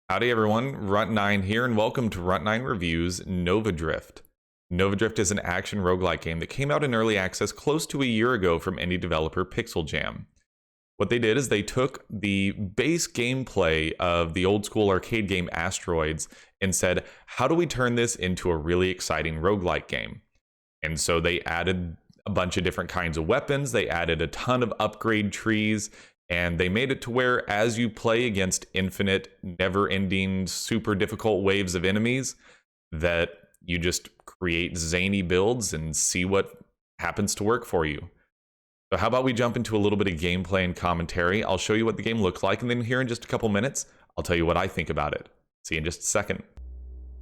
Howdy everyone, Runt9 here, and welcome to Runt9 Reviews Nova Drift. Nova Drift is an action roguelike game that came out in early access close to a year ago from indie developer Pixeljam. What they did is they took the base gameplay of the old school arcade game Asteroids and said, how do we turn this into a really exciting roguelike game? And so they added a bunch of different kinds of weapons, they added a ton of upgrade trees, and they made it to where as you play against infinite, never-ending, super difficult waves of enemies, that you just create zany builds and see what happens to work for you. So how about we jump into a little bit of gameplay and commentary. I'll show you what the game looks like, and then here in just a couple minutes, I'll tell you what I think about it. See you in just a second.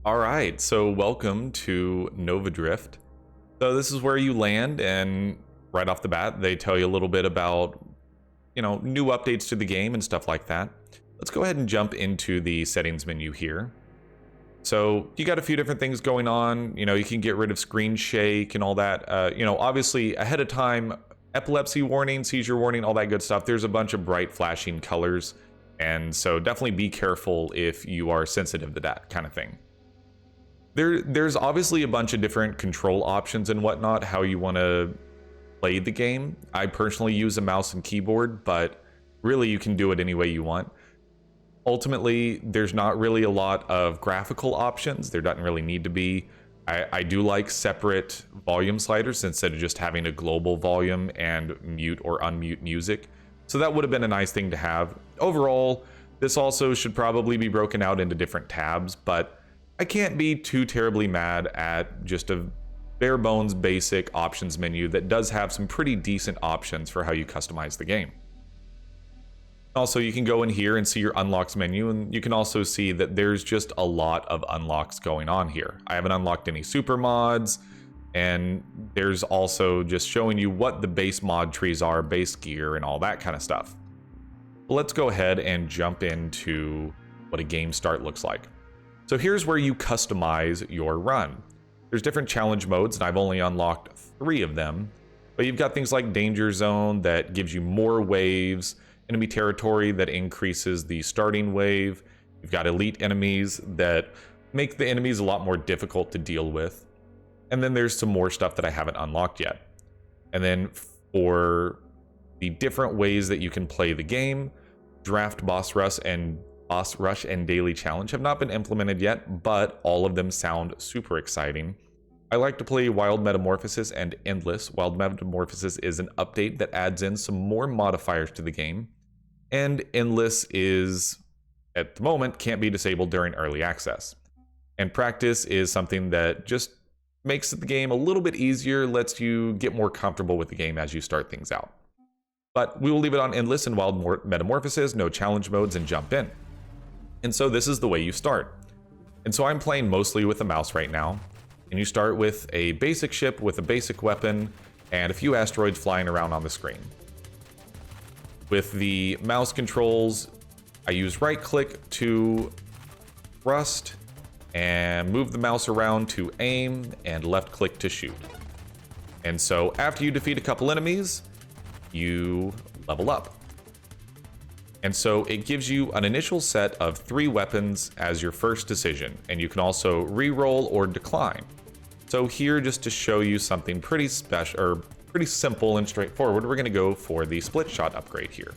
All right, so welcome to Nova Drift. So this is where you land, and right off the bat, they tell you a little bit about new updates to the game and stuff like that. Let's go ahead and jump into the settings menu here. So you got a few different things going on. You can get rid of screen shake and all that. Obviously ahead of time, epilepsy warning, seizure warning, all that good stuff. There's a bunch of bright flashing colors. And so definitely be careful if you are sensitive to that kind of thing. There's obviously a bunch of different control options and whatnot, how you want to play the game. I personally use a mouse and keyboard, but really you can do it any way you want. Ultimately, there's not really a lot of graphical options. There doesn't really need to be. I do like separate volume sliders instead of just having a global volume and mute or unmute music. So that would have been a nice thing to have. Overall, this also should probably be broken out into different tabs, but I can't be too terribly mad at just a bare bones basic options menu that does have some pretty decent options for how you customize the game. Also, you can go in here and see your unlocks menu, and you can also see that there's just a lot of unlocks going on here. I haven't unlocked any super mods, and there's also just showing you what the base mod trees are, base gear, and all that kind of stuff. But let's go ahead and jump into what a game start looks like. So here's where you customize your run. There's different challenge modes, and I've only unlocked 3 of them. But you've got things like Danger Zone that gives you more waves, enemy territory that increases the starting wave. You've got elite enemies that make the enemies a lot more difficult to deal with. And then there's some more stuff that I haven't unlocked yet. And then for the different ways that you can play the game, Draft Boss Rush and Daily Challenge have not been implemented yet, but all of them sound super exciting. I like to play Wild Metamorphosis and Endless. Wild Metamorphosis is an update that adds in some more modifiers to the game, and Endless is, at the moment, can't be disabled during early access. And Practice is something that just makes the game a little bit easier, lets you get more comfortable with the game as you start things out. But we will leave it on Endless and Wild Metamorphosis, no challenge modes, and jump in. And so this is the way you start. And so I'm playing mostly with a mouse right now. And you start with a basic ship with a basic weapon and a few asteroids flying around on the screen. With the mouse controls, I use right click to thrust and move the mouse around to aim and left click to shoot. And so after you defeat a couple enemies, you level up. And so it gives you an initial set of 3 weapons as your first decision, and you can also re-roll or decline. So here, just to show you something pretty special, or pretty simple and straightforward, we're going to go for the split shot upgrade here.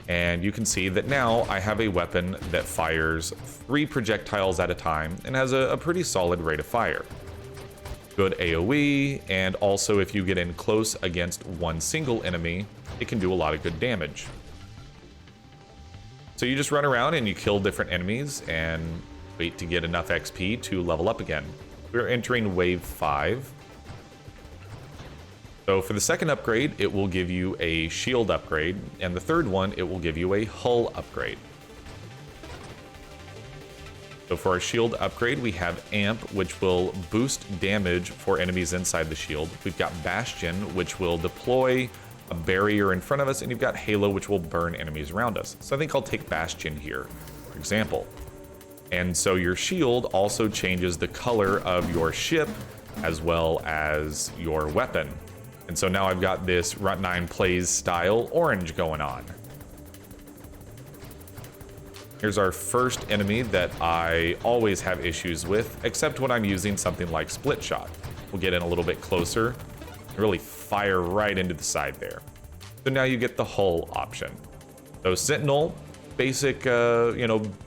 And you can see that now I have a weapon that fires 3 projectiles at a time and has a pretty solid rate of fire. Good AoE, and also if you get in close against one single enemy, it can do a lot of good damage. So you just run around and you kill different enemies and wait to get enough XP to level up again. We're entering wave 5. So for the second upgrade, it will give you a shield upgrade, and the third one, it will give you a hull upgrade. So for our shield upgrade, we have Amp, which will boost damage for enemies inside the shield. We've got Bastion, which will deploy a barrier in front of us, and you've got Halo, which will burn enemies around us. So I think I'll take Bastion here, for example. And so your shield also changes the color of your ship as well as your weapon. And so now I've got this Runt9 plays style orange going on. Here's our first enemy that I always have issues with, except when I'm using something like Split Shot. We'll get in a little bit closer and really fire right into the side there. So now you get the hull option. So Sentinel, basic,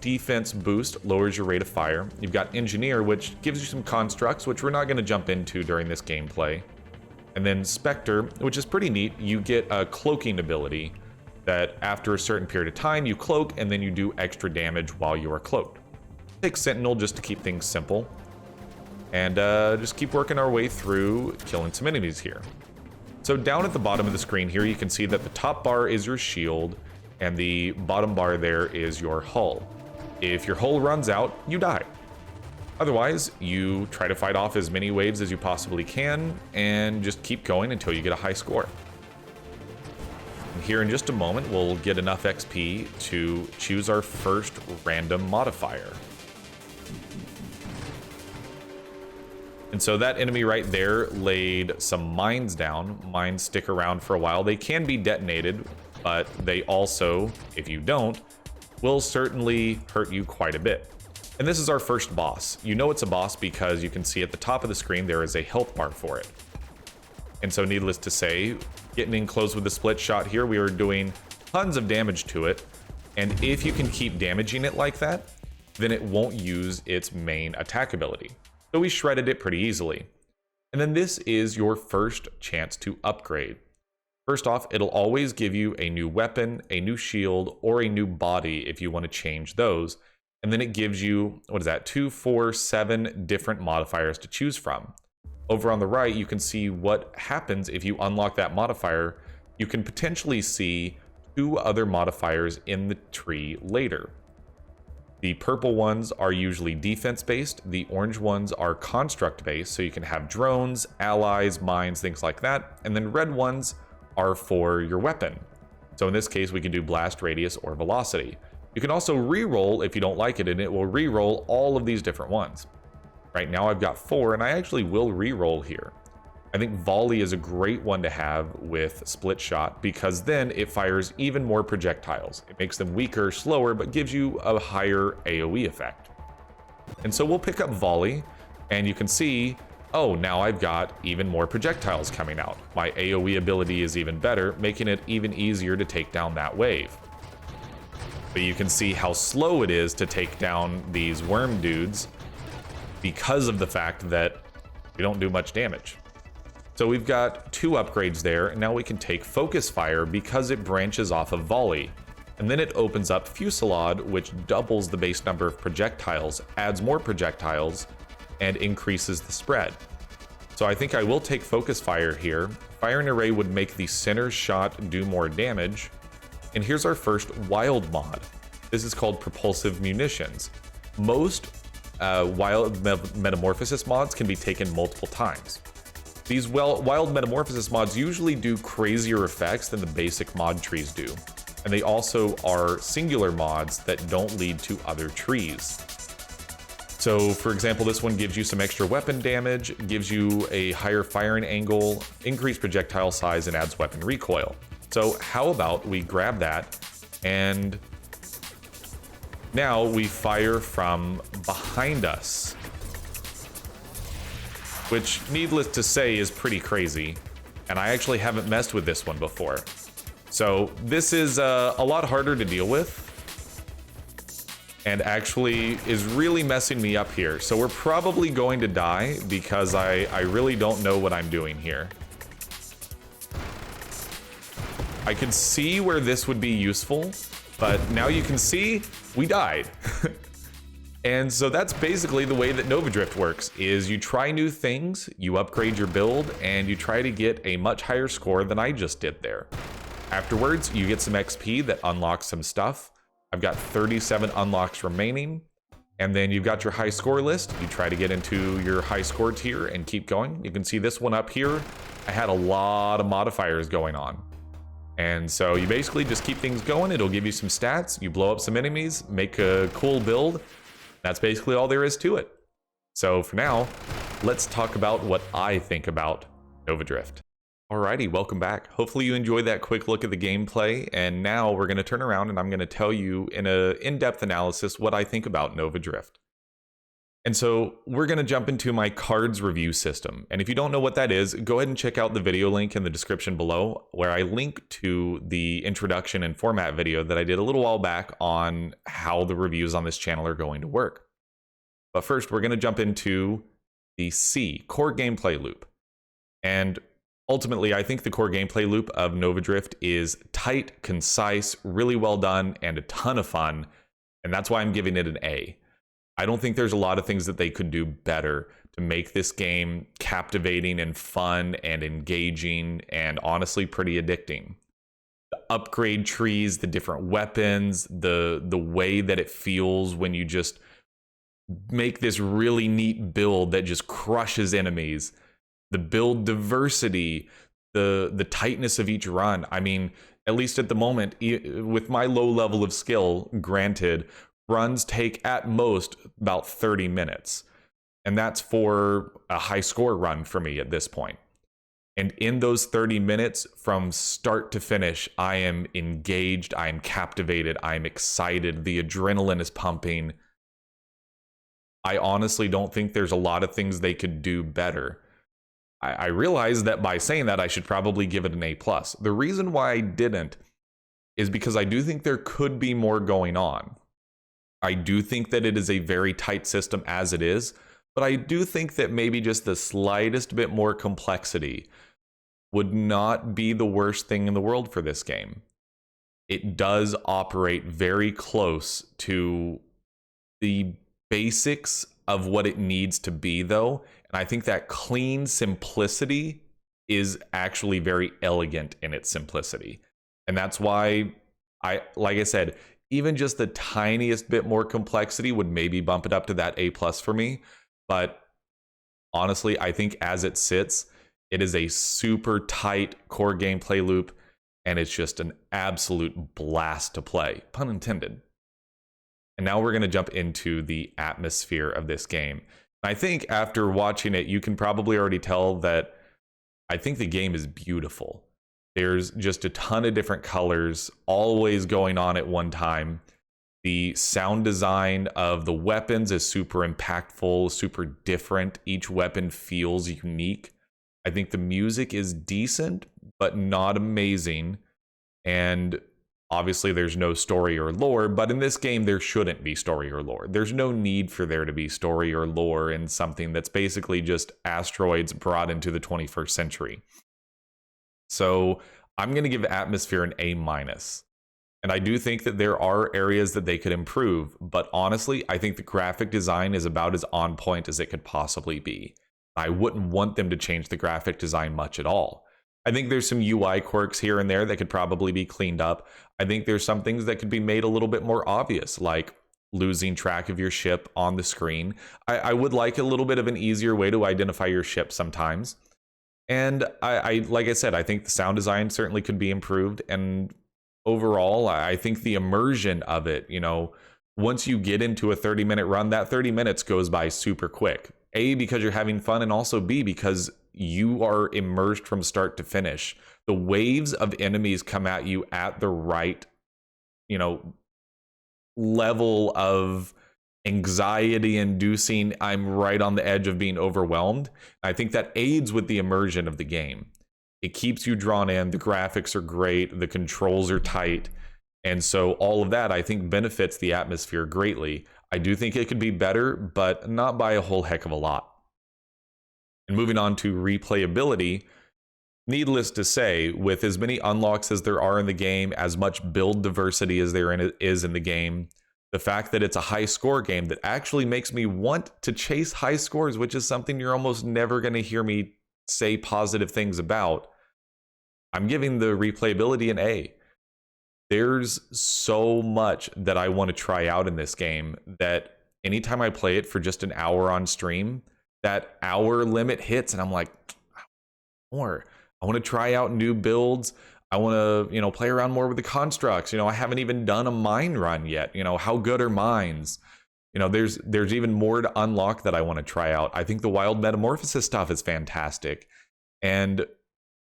defense boost, lowers your rate of fire. You've got Engineer, which gives you some constructs, which we're not going to jump into during this gameplay. And then Spectre, which is pretty neat. You get a cloaking ability that after a certain period of time, you cloak and then you do extra damage while you are cloaked. Take Sentinel just to keep things simple. And just keep working our way through killing some enemies here. So down at the bottom of the screen here, you can see that the top bar is your shield and the bottom bar there is your hull. If your hull runs out, you die. Otherwise, you try to fight off as many waves as you possibly can and just keep going until you get a high score. And here in just a moment, we'll get enough XP to choose our first random modifier. And so that enemy right there laid some mines down. Mines stick around for a while. They can be detonated, but they also, if you don't, will certainly hurt you quite a bit. And this is our first boss. You know it's a boss because you can see at the top of the screen there is a health bar for it. And so needless to say, getting in close with the Split Shot here, we are doing tons of damage to it. And if you can keep damaging it like that, then it won't use its main attack ability. So we shredded it pretty easily. And then this is your first chance to upgrade. First off, it'll always give you a new weapon, a new shield, or a new body if you want to change those. And then it gives you, 2, 4, 7 different modifiers to choose from. Over on the right, you can see what happens if you unlock that modifier. You can potentially see 2 other modifiers in the tree later. The purple ones are usually defense-based. The orange ones are construct-based, so you can have drones, allies, mines, things like that. And then red ones are for your weapon. So in this case, we can do blast radius or velocity. You can also re-roll if you don't like it, and it will re-roll all of these different ones. Right now I've got 4, and I actually will re-roll here. I think volley is a great one to have with Split Shot because then it fires even more projectiles. It makes them weaker, slower, but gives you a higher AoE effect. And so we'll pick up volley, and you can see, oh, now I've got even more projectiles coming out. My AoE ability is even better, making it even easier to take down that wave. But you can see how slow it is to take down these worm dudes because of the fact that we don't do much damage. So we've got 2 upgrades there, and now we can take Focus Fire because it branches off of Volley. And then it opens up Fusillade, which doubles the base number of projectiles, adds more projectiles, and increases the spread. So I think I will take Focus Fire here. Fire and Array would make the center shot do more damage. And here's our first wild mod. This is called Propulsive Munitions. Most wild metamorphosis mods can be taken multiple times. These wild metamorphosis mods usually do crazier effects than the basic mod trees do. And they also are singular mods that don't lead to other trees. So for example, this one gives you some extra weapon damage, gives you a higher firing angle, increased projectile size, and adds weapon recoil. So how about we grab that, and now we fire from behind us, which needless to say is pretty crazy. And I actually haven't messed with this one before. So this is a lot harder to deal with and actually is really messing me up here. So we're probably going to die because I really don't know what I'm doing here. I can see where this would be useful, but now you can see we died. And so that's basically the way that Nova Drift works, is you try new things, you upgrade your build, and you try to get a much higher score than I just did there. Afterwards, you get some XP that unlocks some stuff. I've got 37 unlocks remaining, and then you've got your high score list. You try to get into your high score tier and keep going. You can see this one up here. I had a lot of modifiers going on. And so you basically just keep things going. It'll give you some stats. You blow up some enemies, make a cool build. That's basically all there is to it. So for now, let's talk about what I think about Nova Drift. Alrighty, welcome back. Hopefully you enjoyed that quick look at the gameplay, and now we're going to turn around and I'm going to tell you in an in-depth analysis what I think about Nova Drift. And so we're going to jump into my cards review system. And if you don't know what that is, go ahead and check out the video link in the description below, where I link to the introduction and format video that I did a little while back on how the reviews on this channel are going to work. But first, we're going to jump into the core gameplay loop. And ultimately, I think the core gameplay loop of Nova Drift is tight, concise, really well done, and a ton of fun. And that's why I'm giving it an A. I don't think there's a lot of things that they could do better to make this game captivating and fun and engaging and honestly pretty addicting. The upgrade trees, the different weapons, the way that it feels when you just make this really neat build that just crushes enemies. The build diversity, the tightness of each run. I mean, at least at the moment, with my low level of skill, granted, runs take at most about 30 minutes. And that's for a high score run for me at this point. And in those 30 minutes, from start to finish, I am engaged, I am captivated, I am excited, the adrenaline is pumping. I honestly don't think there's a lot of things they could do better. I realize that by saying that, I should probably give it an A+. The reason why I didn't is because I do think there could be more going on. I do think that it is a very tight system as it is, but I do think that maybe just the slightest bit more complexity would not be the worst thing in the world for this game. It does operate very close to the basics of what it needs to be, though. And I think that clean simplicity is actually very elegant in its simplicity. And that's why like I said, even just the tiniest bit more complexity would maybe bump it up to that A+ for me. But honestly, I think as it sits, it is a super tight core gameplay loop, and it's just an absolute blast to play, pun intended. And now we're going to jump into the atmosphere of this game. I think after watching it, you can probably already tell that I think the game is beautiful. There's just a ton of different colors always going on at one time. The sound design of the weapons is super impactful, super different. Each weapon feels unique. I think the music is decent, but not amazing. And obviously there's no story or lore, but in this game there shouldn't be story or lore. There's no need for there to be story or lore in something that's basically just asteroids brought into the 21st century. So I'm going to give atmosphere an A-. And I do think that there are areas that they could improve, but honestly, I think the graphic design is about as on point as it could possibly be. I wouldn't want them to change the graphic design much at all. I think there's some UI quirks here and there that could probably be cleaned up. I think there's some things that could be made a little bit more obvious, like losing track of your ship on the screen. I would like a little bit of an easier way to identify your ship sometimes. And I like I said, I think the sound design certainly could be improved. And overall, I think the immersion of it, you know, once you get into a 30-minute run, that 30 minutes goes by super quick. A, because you're having fun, and also B, because you are immersed from start to finish. The waves of enemies come at you at the right, you know, level of anxiety inducing. I'm right on the edge of being overwhelmed. I think that aids with the immersion of the game. It keeps you drawn in. The graphics are great. The controls are tight. And so all of that, I think, benefits the atmosphere greatly. I do think it could be better, but not by a whole heck of a lot. And moving on to replayability, needless to say, with as many unlocks as there are in the game, as much build diversity as there is in the game, the fact that it's a high score game that actually makes me want to chase high scores, which is something you're almost never going to hear me say positive things about, I'm giving the replayability an A. There's so much that I want to try out in this game that anytime I play it for just an hour on stream, that hour limit hits and I'm like, more. I want to try out new builds. I want to, you know, play around more with the constructs. You know, I haven't even done a mine run yet. You know, how good are mines? You know, there's even more to unlock that I want to try out. I think the wild metamorphosis stuff is fantastic. And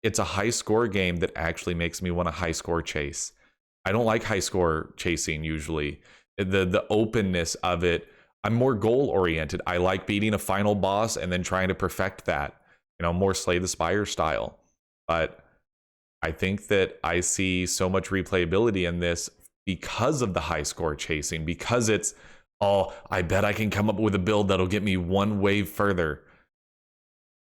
it's a high score game that actually makes me want a high score chase. I don't like high score chasing usually. The openness of it, I'm more goal oriented. I like beating a final boss and then trying to perfect that, more Slay the Spire style. But I think that I see so much replayability in this because of the high score chasing, because it's, oh, I bet I can come up with a build that'll get me one wave further.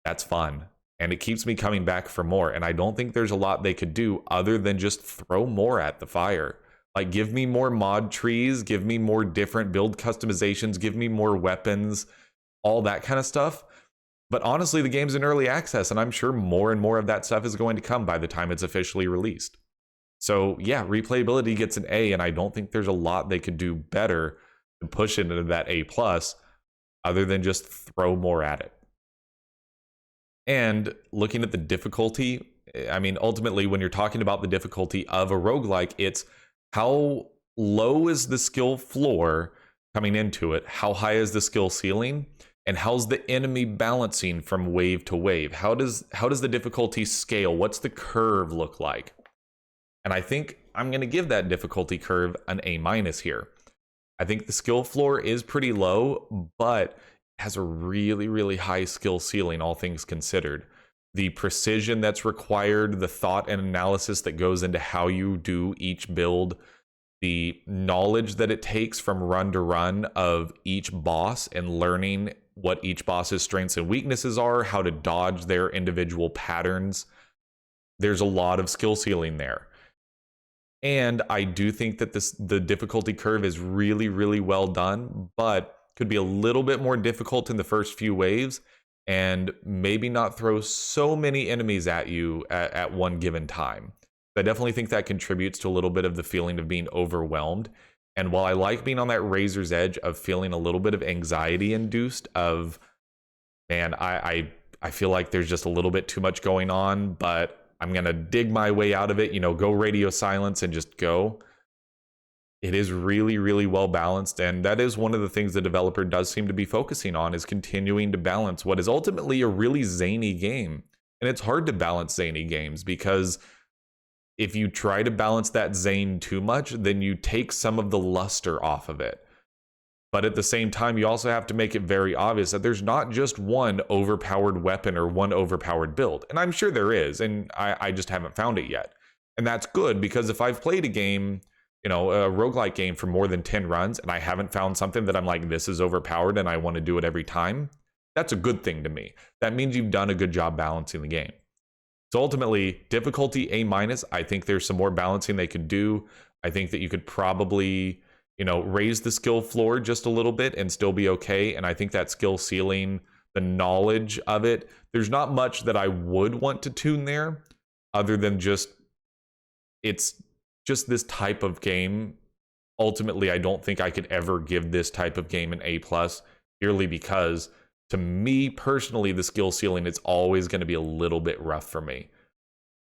That's fun. And it keeps me coming back for more. And I don't think there's a lot they could do other than just throw more at the fire. Like, give me more mod trees, give me more different build customizations, give me more weapons, all that kind of stuff. But honestly, the game's in early access, and I'm sure more and more of that stuff is going to come by the time it's officially released. So yeah, replayability gets an A, and I don't think there's a lot they could do better to push it into that A+, other than just throw more at it. And looking at the difficulty, I mean, ultimately, when you're talking about the difficulty of a roguelike, it's how low is the skill floor coming into it? How high is the skill ceiling? And how's the enemy balancing from wave to wave? How does the difficulty scale? What's the curve look like? And I think I'm going to give that difficulty curve an A- here. I think the skill floor is pretty low, but has a really, really high skill ceiling, all things considered. The precision that's required, the thought and analysis that goes into how you do each build, the knowledge that it takes from run to run of each boss and learning what each boss's strengths and weaknesses are, how to dodge their individual patterns. There's a lot of skill ceiling there. And I do think that the difficulty curve is really, really well done, but could be a little bit more difficult in the first few waves and maybe not throw so many enemies at you at one given time. I definitely think that contributes to a little bit of the feeling of being overwhelmed. And while I like being on that razor's edge of feeling a little bit of anxiety induced of, man, I feel like there's just a little bit too much going on, but I'm going to dig my way out of it, go radio silence and just go. It is really, really well balanced, and that is one of the things the developer does seem to be focusing on, is continuing to balance what is ultimately a really zany game. And it's hard to balance zany games, because if you try to balance that zane too much, then you take some of the luster off of it. But at the same time, you also have to make it very obvious that there's not just one overpowered weapon or one overpowered build. And I'm sure there is, and I just haven't found it yet. And that's good, because if I've played a game, a roguelike game for more than 10 runs, and I haven't found something that I'm like, this is overpowered and I want to do it every time, that's a good thing to me. That means you've done a good job balancing the game. So ultimately, difficulty A-. I think there's some more balancing they could do. I think that you could probably, raise the skill floor just a little bit and still be okay. And I think that skill ceiling, the knowledge of it, there's not much that I would want to tune there other than it's just this type of game. Ultimately, I don't think I could ever give this type of game an A+, purely because, to me personally, the skill ceiling is always going to be a little bit rough for me.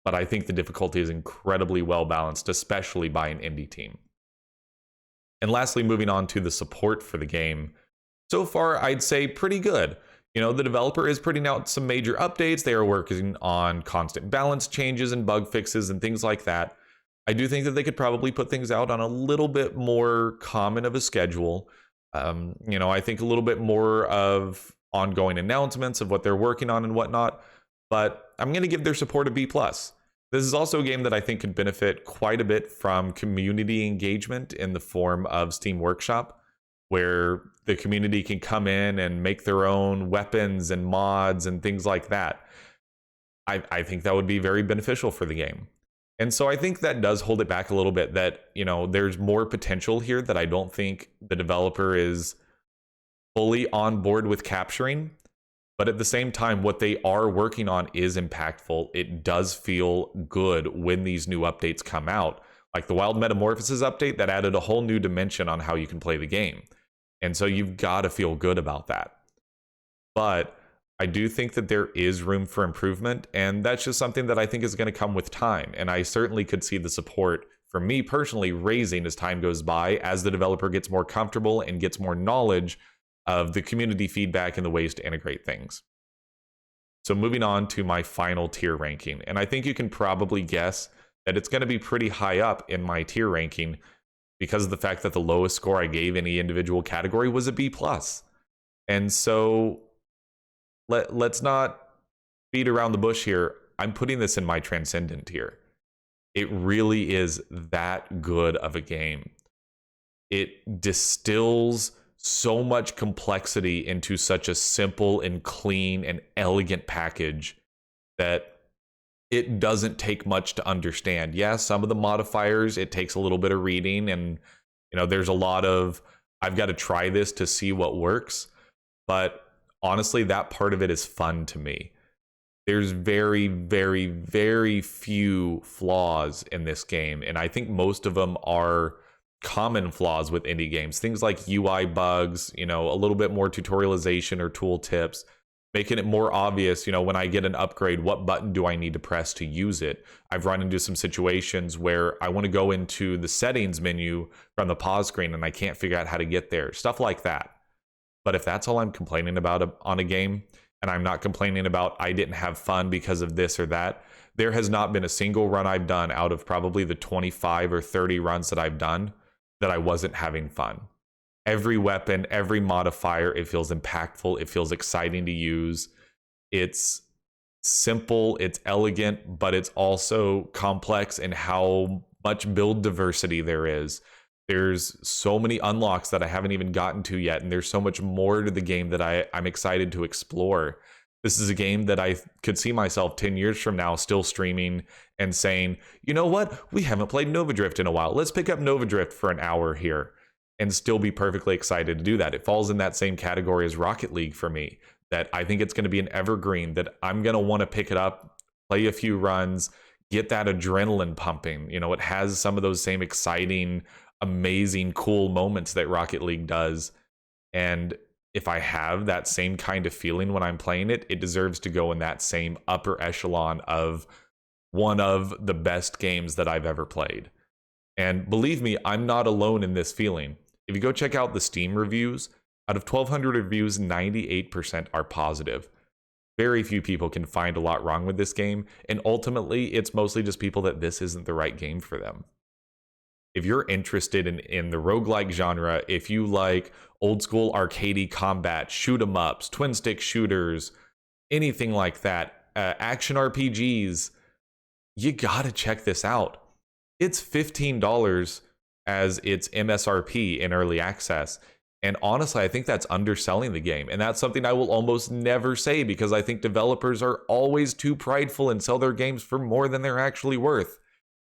But I think the difficulty is incredibly well balanced, especially by an indie team. And lastly, moving on to the support for the game. So far, I'd say pretty good. The developer is putting out some major updates. They are working on constant balance changes and bug fixes and things like that. I do think that they could probably put things out on a little bit more common of a schedule. I think a little bit more of ongoing announcements of what they're working on and whatnot. But I'm going to give their support a B+. This is also a game that I think could benefit quite a bit from community engagement in the form of Steam Workshop, where the community can come in and make their own weapons and mods and things like that. I think that would be very beneficial for the game. And so I think that does hold it back a little bit, that, there's more potential here that I don't think the developer is fully on board with capturing. But at the same time, what they are working on is impactful. It does feel good when these new updates come out. Like the Wild Metamorphosis update that added a whole new dimension on how you can play the game. And so you've got to feel good about that. But I do think that there is room for improvement, and that's just something that I think is going to come with time. And I certainly could see the support, for me personally, raising as time goes by, as the developer gets more comfortable and gets more knowledge of the community feedback and the ways to integrate things. So moving on to my final tier ranking, and I think you can probably guess that it's going to be pretty high up in my tier ranking because of the fact that the lowest score I gave any individual category was a B+. And so let's not beat around the bush here. I'm putting this in my Transcendent tier. It really is that good of a game. It distills so much complexity into such a simple and clean and elegant package that it doesn't take much to understand. Yeah, some of the modifiers, it takes a little bit of reading, and there's a lot of I've got to try this to see what works. But honestly, that part of it is fun to me. There's very, very, very few flaws in this game, and I think most of them are common flaws with indie games. Things like UI bugs, a little bit more tutorialization or tool tips, making it more obvious, when I get an upgrade, what button do I need to press to use it? I've run into some situations where I want to go into the settings menu from the pause screen and I can't figure out how to get there. Stuff like that. But if that's all I'm complaining about on a game, and I'm not complaining about I didn't have fun because of this or that, there has not been a single run I've done out of probably the 25 or 30 runs that I've done that I wasn't having fun. Every weapon, every modifier, it feels impactful, it feels exciting to use. It's simple, it's elegant, but it's also complex in how much build diversity there is. There's so many unlocks that I haven't even gotten to yet, and there's so much more to the game that I'm excited to explore. This is a game that I could see myself 10 years from now still streaming and saying, you know what, we haven't played Nova Drift in a while. Let's pick up Nova Drift for an hour here, and still be perfectly excited to do that. It falls in that same category as Rocket League for me, that I think it's going to be an evergreen, that I'm going to want to pick it up, play a few runs, get that adrenaline pumping. It has some of those same exciting, amazing, cool moments that Rocket League does. And if I have that same kind of feeling when I'm playing it, it deserves to go in that same upper echelon of one of the best games that I've ever played. And believe me, I'm not alone in this feeling. If you go check out the Steam reviews, out of 1,200 reviews, 98% are positive. Very few people can find a lot wrong with this game, and ultimately, it's mostly just people that this isn't the right game for them. If you're interested in the roguelike genre, if you like old school arcadey combat, shoot 'em ups, twin stick shooters, anything like that, action RPGs, you gotta check this out. It's $15 as its MSRP in early access. And honestly, I think that's underselling the game. And that's something I will almost never say because I think developers are always too prideful and sell their games for more than they're actually worth.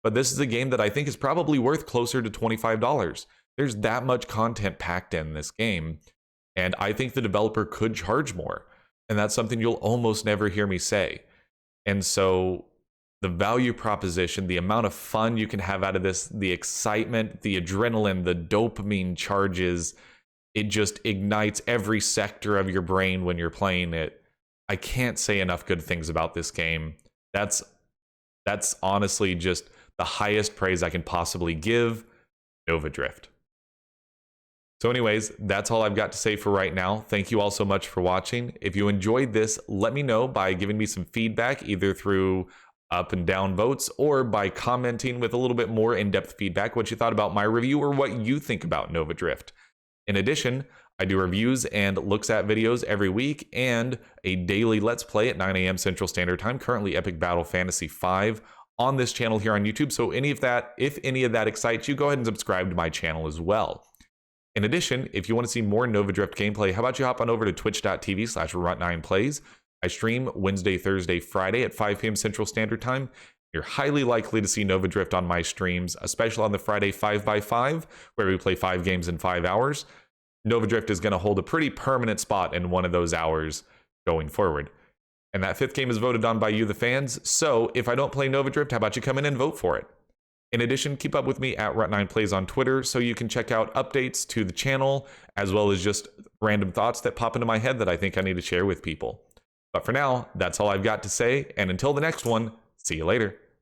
But this is a game that I think is probably worth closer to $25. There's that much content packed in this game, and I think the developer could charge more. And that's something you'll almost never hear me say. And so the value proposition, the amount of fun you can have out of this, the excitement, the adrenaline, the dopamine charges, it just ignites every sector of your brain when you're playing it. I can't say enough good things about this game. That's honestly just the highest praise I can possibly give Nova Drift. So anyways, that's all I've got to say for right now. Thank you all so much for watching. If you enjoyed this, let me know by giving me some feedback, either through up and down votes or by commenting with a little bit more in-depth feedback, what you thought about my review or what you think about Nova Drift. In addition, I do reviews and looks at videos every week and a daily Let's Play at 9 a.m. Central Standard Time, currently Epic Battle Fantasy 5 on this channel here on YouTube. So if any of that excites you, go ahead and subscribe to my channel as well. In addition, if you want to see more Nova Drift gameplay, how about you hop on over to twitch.tv/Runt9plays. I stream Wednesday, Thursday, Friday at 5 p.m. Central Standard Time. You're highly likely to see Nova Drift on my streams, especially on the Friday 5x5, where we play 5 games in 5 hours. Nova Drift is going to hold a pretty permanent spot in one of those hours going forward. And that 5th game is voted on by you, the fans. So if I don't play Nova Drift, how about you come in and vote for it? In addition, keep up with me at Runt9plays on Twitter so you can check out updates to the channel, as well as just random thoughts that pop into my head that I think I need to share with people. But for now, that's all I've got to say. And until the next one, see you later.